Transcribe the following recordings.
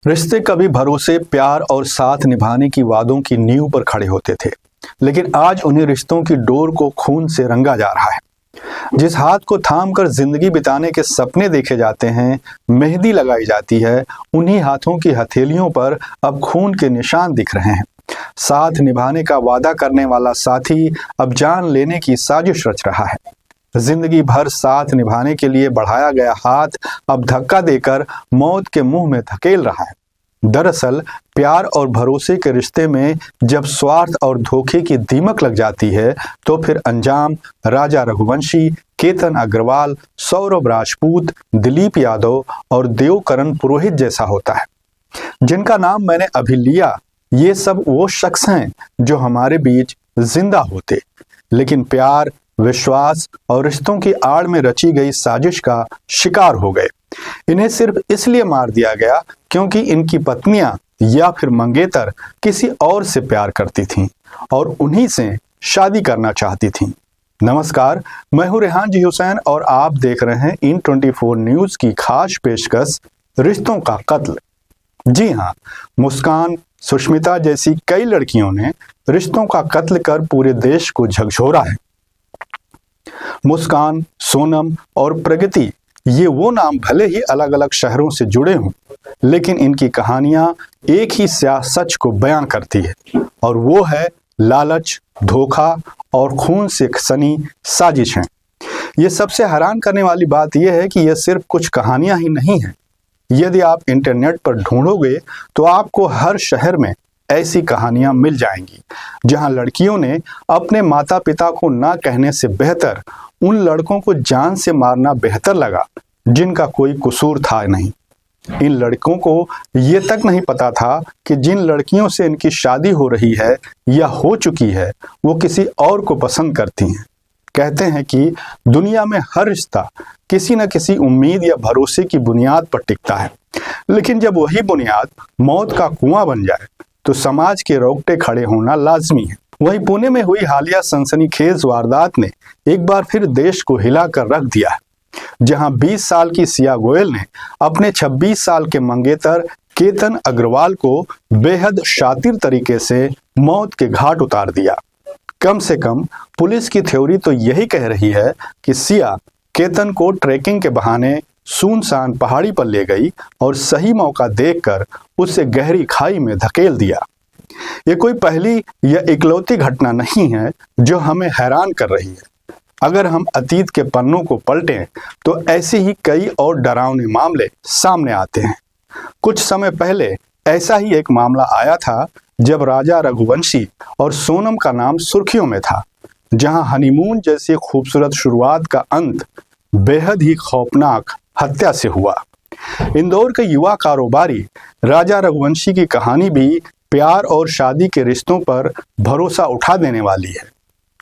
रिश्ते कभी भरोसे, प्यार और साथ निभाने की वादों की नींव पर खड़े होते थे, लेकिन आज उन्हीं रिश्तों की डोर को खून से रंगा जा रहा है। जिस हाथ को थाम कर जिंदगी बिताने के सपने देखे जाते हैं, मेहंदी लगाई जाती है, उन्हीं हाथों की हथेलियों पर अब खून के निशान दिख रहे हैं। साथ निभाने का वादा करने वाला साथी अब जान लेने की साजिश रच रहा है। जिंदगी भर साथ निभाने के लिए बढ़ाया गया हाथ अब धक्का देकर मौत के मुंह में धकेल रहा है। दरअसल प्यार और भरोसे के रिश्ते में जब स्वार्थ और धोखे की दीमक लग जाती है, तो फिर अंजाम राजा रघुवंशी, केतन अग्रवाल, सौरभ राजपूत, दिलीप यादव और देवकरण पुरोहित जैसा होता है। जिनका नाम मैंने अभी लिया, ये सब वो शख्स हैं जो हमारे बीच जिंदा होते, लेकिन प्यार, विश्वास और रिश्तों की आड़ में रची गई साजिश का शिकार हो गए। इन्हें सिर्फ इसलिए मार दिया गया क्योंकि इनकी पत्नियां या फिर मंगेतर किसी और से प्यार करती थीं और उन्हीं से शादी करना चाहती थीं। नमस्कार, मैं हूं रेहान जी हुसैन और आप देख रहे हैं इन 24 न्यूज की खास पेशकश रिश्तों का कत्ल। जी हां, मुस्कान, सुष्मिता जैसी कई लड़कियों ने रिश्तों का कत्ल कर पूरे देश को झकझोरा है। मुस्कान, सोनम और प्रगति, ये वो नाम भले ही अलग अलग शहरों से जुड़े हों, लेकिन इनकी कहानियां एक ही स्याह सच को बयां करती है, और वो है लालच, धोखा और खून से सनी साजिशें। ये सबसे हैरान करने वाली बात यह है कि यह सिर्फ कुछ कहानियां ही नहीं हैं। यदि आप इंटरनेट पर ढूंढोगे तो आपको हर शहर में ऐसी कहानियां मिल जाएंगी, जहां लड़कियों ने अपने माता पिता को ना कहने से बेहतर उन लड़कों को जान से मारना बेहतर लगा जिनका कोई कसूर था नहीं। इन लड़कों को ये तक नहीं पता था कि जिन लड़कियों से इनकी शादी हो रही है या हो चुकी है, वो किसी और को पसंद करती हैं। कहते हैं कि दुनिया में हर रिश्ता किसी न किसी उम्मीद या भरोसे की बुनियाद पर टिकता है, लेकिन जब वही बुनियाद मौत का कुआं बन जाए तो समाज के रोंगटे खड़े होना लाजमी है। वहीं पुणे में हुई हालिया सनसनीखेज वारदात ने एक बार फिर देश को हिलाकर रख दिया है, जहां 20 साल की सिया गोयल ने अपने 26 साल के मंगेतर केतन अग्रवाल को बेहद शातिर तरीके से मौत के घाट उतार दिया। कम से कम पुलिस की थ्योरी तो यही कह रही है कि सिया केतन को ट्रैकिंग के बहाने सुनसान पहाड़ी पर ले गई और सही मौका देखकर उसे गहरी खाई में धकेल दिया। ये कोई पहली या इकलौती घटना नहीं है जो हमें हैरान कर रही है। अगर हम अतीत के पन्नों को पलटें तो ऐसे ही कई और डरावने मामले सामने आते हैं। कुछ समय पहले ऐसा ही एक मामला आया था जब राजा रघुवंशी और सोनम का नाम सुर्खियों में था, जहां हनीमून जैसी खूबसूरत शुरुआत का अंत बेहद ही खौफनाक हत्या से हुआ। इंदौर के युवा कारोबारी राजा रघुवंशी की कहानी भी प्यार और शादी के रिश्तों पर भरोसा उठा देने वाली है।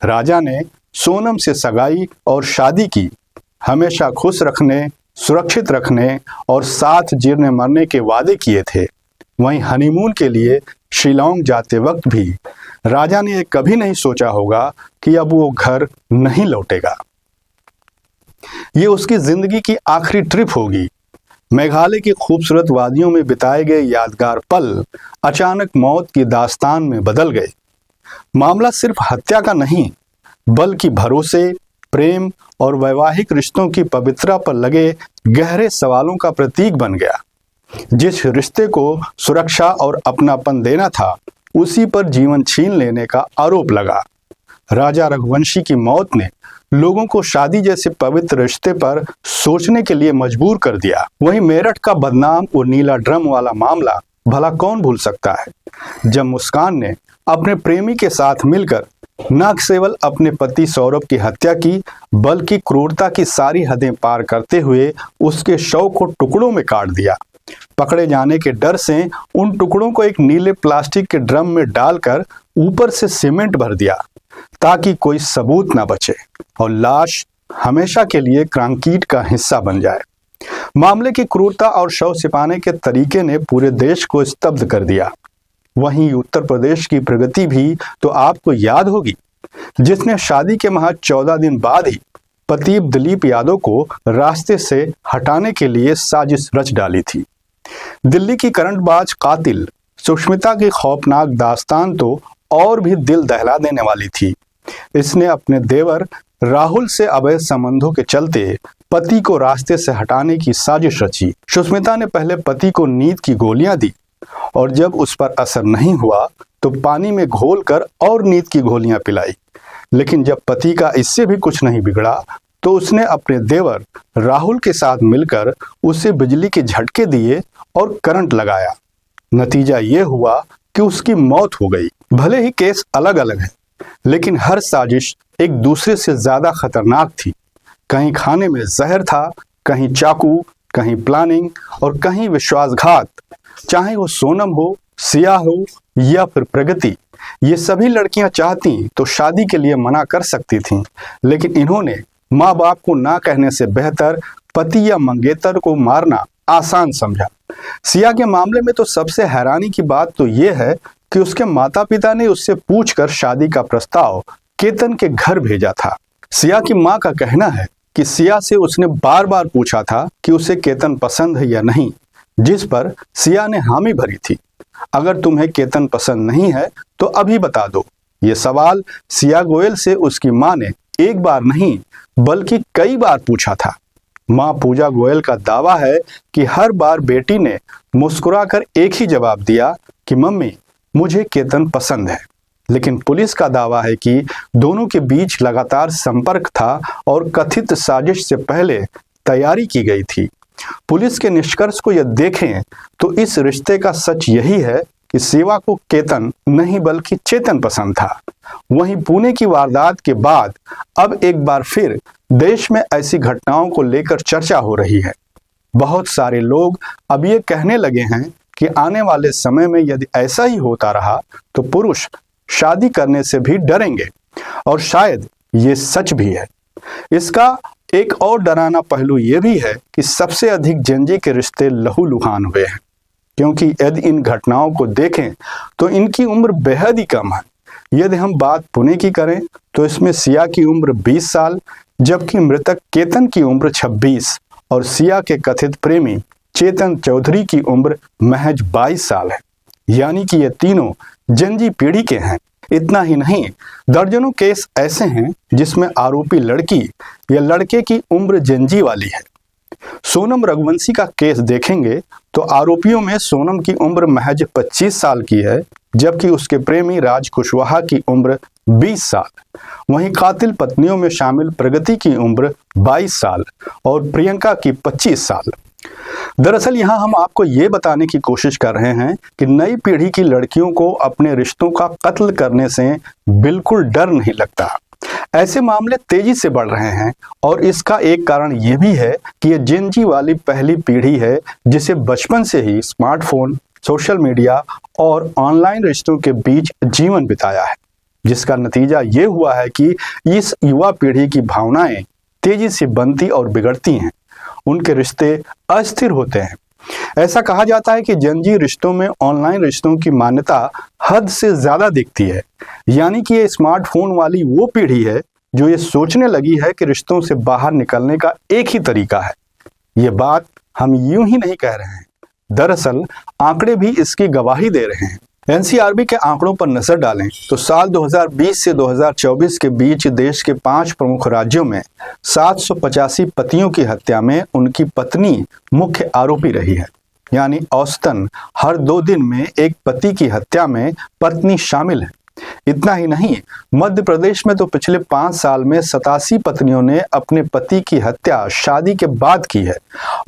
राजा ने सोनम से सगाई और शादी की, हमेशा खुश रखने, सुरक्षित रखने और साथ जीने मरने के वादे किए थे। वहीं हनीमून के लिए शिलांग जाते वक्त भी राजा ने कभी नहीं सोचा होगा कि अब वो घर नहीं लौटेगा। ये उसकी जिंदगी की आखिरी ट्रिप होगी। मेघालय की खूबसूरत वादियों में बिताए गए यादगार पल अचानक मौत की दास्तान में बदल गए। मामला सिर्फ हत्या का नहीं, बल्कि भरोसे, प्रेम और वैवाहिक रिश्तों की पवित्रता पर लगे गहरे सवालों का प्रतीक बन गया। जिस रिश्ते को सुरक्षा और अपनापन देना था, उसी पर जीवन छीन लेने का आरोप लगा। राजा रघुवंशी की मौत ने लोगों को शादी जैसे पवित्र रिश्ते पर सोचने के लिए मजबूर कर दिया। वहीं मेरठ का बदनाम और नीला ड्रम वाला मामला भला कौन भूल सकता है, जब मुस्कान ने अपने प्रेमी के साथ मिलकर न केवल अपने पति सौरभ की हत्या की, बल्कि क्रूरता की सारी हदें पार करते हुए उसके शव को टुकड़ों में काट दिया। पकड़े जाने के डर से उन टुकड़ों को एक नीले प्लास्टिक के ड्रम में डालकर ऊपर से सीमेंट भर दिया ताकि कोई सबूत ना बचे और लाश हमेशा के लिए कंक्रीट का हिस्सा बन जाए। मामले की क्रूरता और शव छिपाने के तरीके ने पूरे देश को स्तब्ध कर दिया। वहीं उत्तर प्रदेश की प्रगति भी तो आपको याद होगी, जिसने शादी के महज 14 दिन बाद ही पति दिलीप यादव को रास्ते से हटाने के लिए साजिश रच डाली थी। दिल्ली की करंटबाज कातिल सुष्मिता की खौफनाक दास्तान तो और भी दिल दहला देने वाली थी। इसने अपने देवर राहुल से अवैध संबंधों के चलते पति को रास्ते से हटाने की साजिश रची। सुष्मिता ने पहले पति को नींद की गोलियां दी और जब उस पर असर नहीं हुआ तो पानी में घोलकर और नींद की गोलियां पिलाई। लेकिन जब पति का इससे भी कुछ नहीं बिगड़ा तो उसने अपने देवर राहुल के साथ मिलकर उसे बिजली के झटके दिए और करंट लगाया। नतीजा ये हुआ कि उसकी मौत हो गई। भले ही केस अलग अलग है, लेकिन हर साजिश एक दूसरे से ज्यादा खतरनाक थी। कहीं खाने में जहर था, कहीं चाकू, कहीं प्लानिंग और कहीं विश्वासघात। चाहे वो सोनम हो, सिया हो या फिर प्रगति, ये सभी लड़कियां चाहती तो शादी के लिए मना कर सकती थीं, लेकिन इन्होंने माँ बाप को ना कहने से बेहतर पति या मंगेतर को मारना आसान समझा। सिया के मामले में तो सबसे हैरानी की बात तो ये है कि उसके माता पिता ने उससे पूछकर शादी का प्रस्ताव केतन के घर भेजा था। सिया की माँ का कहना है कि सिया से उसने बार बार पूछा था कि उसे केतन पसंद है या नहीं, जिस पर सिया ने हामी भरी थी। अगर तुम्हें केतन पसंद नहीं है तो अभी बता दो। ये सवाल सिया गोयल से उसकी माँ ने एक बार नहीं बल्कि कई बार पूछा था। माँ पूजा गोयल का दावा है कि हर बार बेटी ने मुस्कुराकर एक ही जवाब दिया कि मम्मी मुझे केतन पसंद है। लेकिन पुलिस का दावा है कि दोनों के बीच लगातार संपर्क था और कथित साजिश से पहले तैयारी की गई थी। पुलिस के निष्कर्ष को यदि देखें तो इस रिश्ते का सच यही है कि सेवा को केतन नहीं बल्कि चेतन पसंद था। वहीं पुणे की वारदात के बाद अब एक बार फिर देश में ऐसी घटनाओं को लेकर चर्चा हो रही है। बहुत सारे लोग अब ये कहने लगे हैं कि आने वाले समय में यदि ऐसा ही होता रहा तो पुरुष शादी करने से भी डरेंगे, और शायद ये सच भी है। इसका एक और डरावना पहलू यह भी है कि सबसे अधिक जेनजी के रिश्ते लहूलुहान हुए हैं, क्योंकि यदि इन घटनाओं को देखें तो इनकी उम्र बेहद ही कम है। यदि हम बात पुणे की करें तो इसमें सिया की उम्र 20 साल, जबकि मृतक केतन की उम्र 26 और सिया के कथित प्रेमी चेतन चौधरी की उम्र महज 22 साल है। यानी कि ये तीनों जेनजी पीढ़ी के हैं। इतना ही नहीं, दर्जनों केस ऐसे हैं जिसमें आरोपी लड़की या लड़के की उम्र जेनजी वाली है। सोनम रघुवंशी का केस देखेंगे तो आरोपियों में सोनम की उम्र महज 25 साल की है, जबकि उसके प्रेमी राज कुशवाहा की उम्र 20 साल। वहीं कातिल पत्नियों में शामिल प्रगति की उम्र 22 साल और प्रियंका की 25 साल। दरअसल यहाँ हम आपको ये बताने की कोशिश कर रहे हैं कि नई पीढ़ी की लड़कियों को अपने रिश्तों का कत्ल करने से बिल्कुल डर नहीं लगता। ऐसे मामले तेजी से बढ़ रहे हैं और इसका एक कारण ये भी है कि ये जेनजी वाली पहली पीढ़ी है जिसे बचपन से ही स्मार्टफोन, सोशल मीडिया और ऑनलाइन रिश्तों के बीच जीवन बिताया है, जिसका नतीजा ये हुआ है कि इस युवा पीढ़ी की भावनाएं तेजी से बनती और बिगड़ती हैं। उनके रिश्ते अस्थिर होते हैं। ऐसा कहा जाता है कि जेनजी रिश्तों में ऑनलाइन रिश्तों की मान्यता हद से ज्यादा दिखती है। यानी कि ये स्मार्टफोन वाली वो पीढ़ी है जो ये सोचने लगी है कि रिश्तों से बाहर निकलने का एक ही तरीका है। ये बात हम यूं ही नहीं कह रहे हैं, दरअसल आंकड़े भी इसकी गवाही दे रहे हैं। एनसीआरबी के आंकड़ों पर नजर डालें तो साल 2020 से 2024 के बीच देश के 5 प्रमुख राज्यों में 785 पतियों की हत्या में उनकी पत्नी मुख्य आरोपी रही है। यानी औसतन हर 2 दिन में एक पति की हत्या में पत्नी शामिल है। इतना ही नहीं, मध्य प्रदेश में तो पिछले 5 साल में 87 पत्नियों ने अपने पति की हत्या शादी के बाद की है।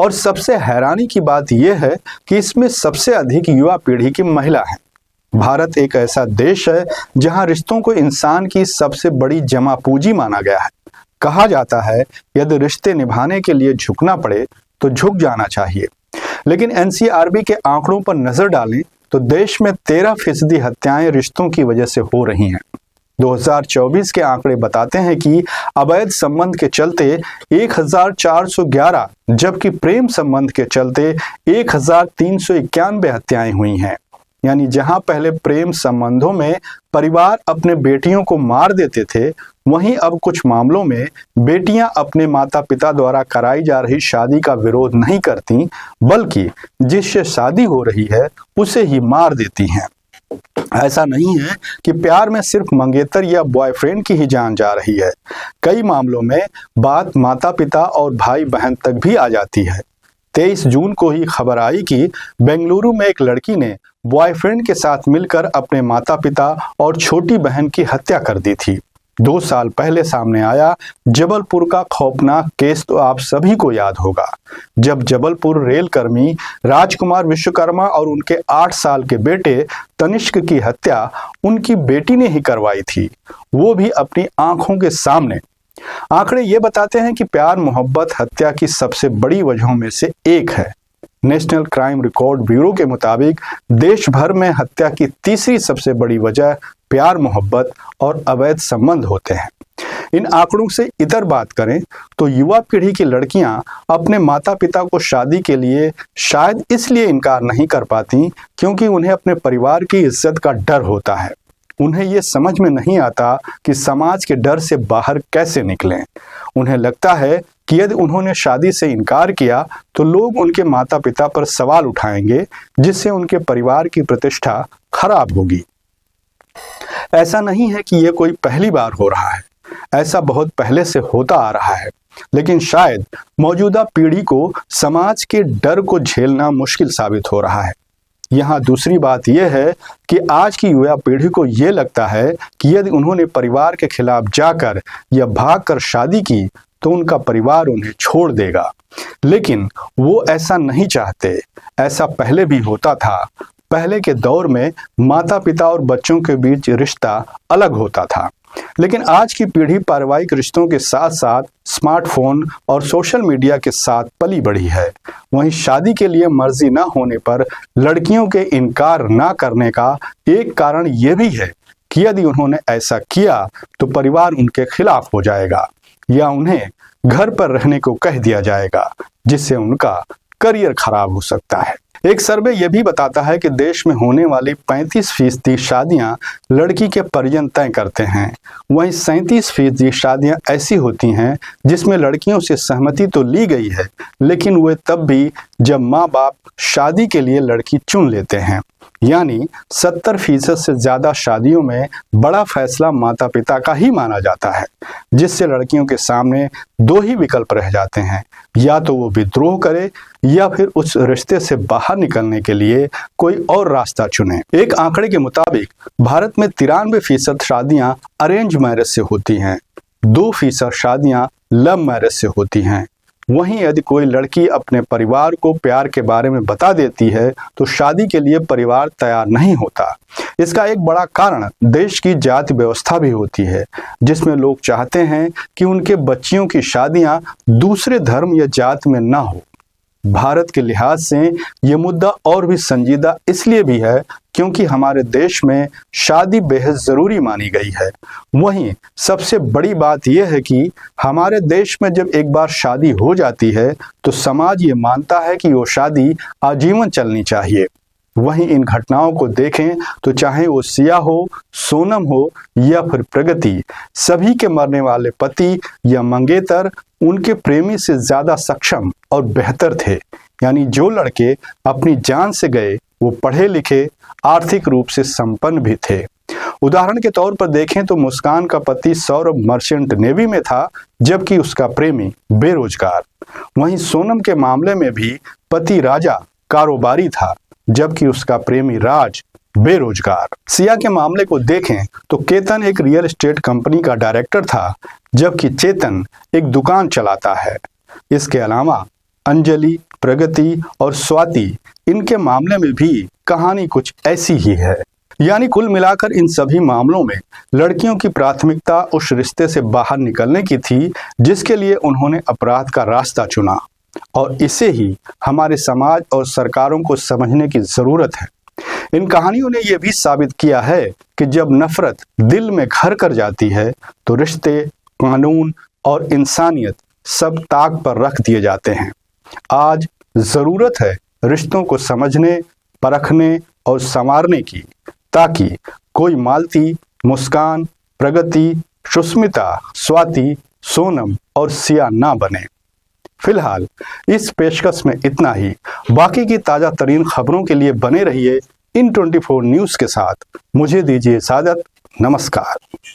और सबसे हैरानी की बात यह है कि इसमें सबसे अधिक युवा पीढ़ी की महिला है। भारत एक ऐसा देश है जहां रिश्तों को इंसान की सबसे बड़ी जमा पूंजी माना गया है। कहा जाता है यदि रिश्ते निभाने के लिए झुकना पड़े तो झुक जाना चाहिए। लेकिन एनसीआरबी के आंकड़ों पर नजर डालें तो देश में 13% हत्याएं रिश्तों की वजह से हो रही हैं। 2024 के आंकड़े बताते हैं कि अवैध संबंध के चलते 1411, जबकि प्रेम संबंध के चलते 1391 हत्याएं हुई हैं। यानी जहां पहले प्रेम संबंधों में परिवार अपने बेटियों को मार देते थे, वहीं अब कुछ मामलों में बेटियां अपने माता पिता द्वारा कराई जा रही शादी का विरोध नहीं करती, बल्कि जिससे शादी हो रही है उसे ही मार देती हैं। ऐसा नहीं है कि प्यार में सिर्फ मंगेतर या बॉयफ्रेंड की ही जान जा रही है। कई मामलों में बात माता पिता और भाई बहन तक भी आ जाती है। 23 जून को ही खबर आई कि बेंगलुरु में एक लड़की ने बॉयफ्रेंड के साथ मिलकर अपने माता पिता और छोटी बहन की हत्या कर दी थी। 2 साल पहले सामने आया जबलपुर का खौफनाक केस तो आप सभी को याद होगा, जब जबलपुर रेल कर्मी राजकुमार विश्वकर्मा और उनके 8 साल के बेटे तनिष्क की हत्या उनकी बेटी ने ही करवाई थी, वो भी अपनी आंखों के सामने। आंकड़े ये बताते हैं कि प्यार मोहब्बत हत्या की सबसे बड़ी वजहों में से एक है। नेशनल क्राइम रिकॉर्ड ब्यूरो के मुताबिक देश भर में हत्या की तीसरी सबसे बड़ी वजह प्यार मोहब्बत और अवैध संबंध होते हैं। इन आंकड़ों से इतर बात करें तो युवा पीढ़ी की लड़कियां अपने माता पिता को शादी के लिए शायद इसलिए इनकार नहीं कर पाती क्योंकि उन्हें अपने परिवार की इज्जत का डर होता है। उन्हें ये समझ में नहीं आता कि समाज के डर से बाहर कैसे निकलें। उन्हें लगता है कि यदि उन्होंने शादी से इनकार किया तो लोग उनके माता पिता पर सवाल उठाएंगे, जिससे उनके परिवार की प्रतिष्ठा खराब होगी। ऐसा नहीं है कि यह कोई पहली बार हो रहा है, ऐसा बहुत पहले से होता आ रहा है, लेकिन शायद मौजूदा पीढ़ी को समाज के डर को झेलना मुश्किल साबित हो रहा है। यहाँ दूसरी बात यह है कि आज की युवा पीढ़ी को यह लगता है कि यदि उन्होंने परिवार के खिलाफ जाकर या भागकर शादी की तो उनका परिवार उन्हें छोड़ देगा, लेकिन वो ऐसा नहीं चाहते। ऐसा पहले भी होता था। पहले के दौर में माता पिता और बच्चों के बीच रिश्ता अलग होता था, लेकिन आज की पीढ़ी पारिवारिक रिश्तों के साथ साथ स्मार्टफोन और सोशल मीडिया के साथ पली बढ़ी है। वहीं शादी के लिए मर्जी न होने पर लड़कियों के इनकार न करने का एक कारण यह भी है कि यदि उन्होंने ऐसा किया तो परिवार उनके खिलाफ हो जाएगा या उन्हें घर पर रहने को कह दिया जाएगा, जिससे उनका करियर खराब हो सकता है। एक सर्वे यह भी बताता है कि देश में होने वाली 35% शादियां लड़की के परिजन तय करते हैं। वहीं 37% शादियां ऐसी होती हैं जिसमें लड़कियों से सहमति तो ली गई है, लेकिन वे तब भी जब माँ बाप शादी के लिए लड़की चुन लेते हैं। यानी 70% से ज्यादा शादियों में बड़ा फैसला माता पिता का ही माना जाता है, जिससे लड़कियों के सामने 2 ही विकल्प रह जाते हैं, या तो वो विद्रोह करे या फिर उस रिश्ते से बाहर निकलने के लिए कोई और रास्ता चुने। एक आंकड़े के मुताबिक भारत में 93% शादियां अरेंज मैरिज से होती हैं, 2% शादियां लव मैरिज से होती हैं। वहीं यदि कोई लड़की अपने परिवार को प्यार के बारे में बता देती है तो शादी के लिए परिवार तैयार नहीं होता। इसका एक बड़ा कारण देश की जाति व्यवस्था भी होती है, जिसमें लोग चाहते हैं कि उनके बच्चियों की शादियां दूसरे धर्म या जाति में ना हो। भारत के लिहाज से ये मुद्दा और भी संजीदा इसलिए भी है क्योंकि हमारे देश में शादी बेहद जरूरी मानी गई है। वहीं सबसे बड़ी बात यह है कि हमारे देश में जब एक बार शादी हो जाती है तो समाज ये मानता है कि वो शादी आजीवन चलनी चाहिए। वहीं इन घटनाओं को देखें तो चाहे वो सिया हो, सोनम हो या फिर प्रगति, सभी के मरने वाले पति या मंगेतर उनके प्रेमी से ज्यादा सक्षम और बेहतर थे। यानी जो लड़के अपनी जान से गए वो पढ़े लिखे, आर्थिक रूप से संपन्न भी थे। उदाहरण के तौर पर देखें तो मुस्कान का पति सौरभ मर्चेंट नेवी में था, जबकि उसका प्रेमी बेरोजगार। वहीं सोनम के मामले में भी पति राजा कारोबारी था, जबकि उसका प्रेमी राज बेरोजगार। सिया के मामले को देखें तो केतन एक रियल एस्टेट कंपनी का डायरेक्टर था, जबकि चेतन एक दुकान चलाता है। इसके अलावा अंजलि, प्रगति और स्वाति, इनके मामले में भी कहानी कुछ ऐसी ही है। यानी कुल मिलाकर इन सभी मामलों में लड़कियों की प्राथमिकता उस रिश्ते से बाहर निकलने की थी जिसके लिए उन्होंने अपराध का रास्ता चुना, और इसे ही हमारे समाज और सरकारों को समझने की जरूरत है। इन कहानियों ने यह भी साबित किया है कि जब नफरत दिल में घर कर जाती है तो रिश्ते, कानून और इंसानियत सब ताक पर रख दिए जाते हैं। आज जरूरत है रिश्तों को समझने, परखने और संवारने की, ताकि कोई मालती, मुस्कान, प्रगति, सुष्मिता, स्वाति, सोनम और सिया ना बने। फिलहाल इस पेशकश में इतना ही। बाकी की ताज़ा तरीन खबरों के लिए बने रहिए इन 24 न्यूज़ के साथ। मुझे दीजिए इजाज़त। नमस्कार।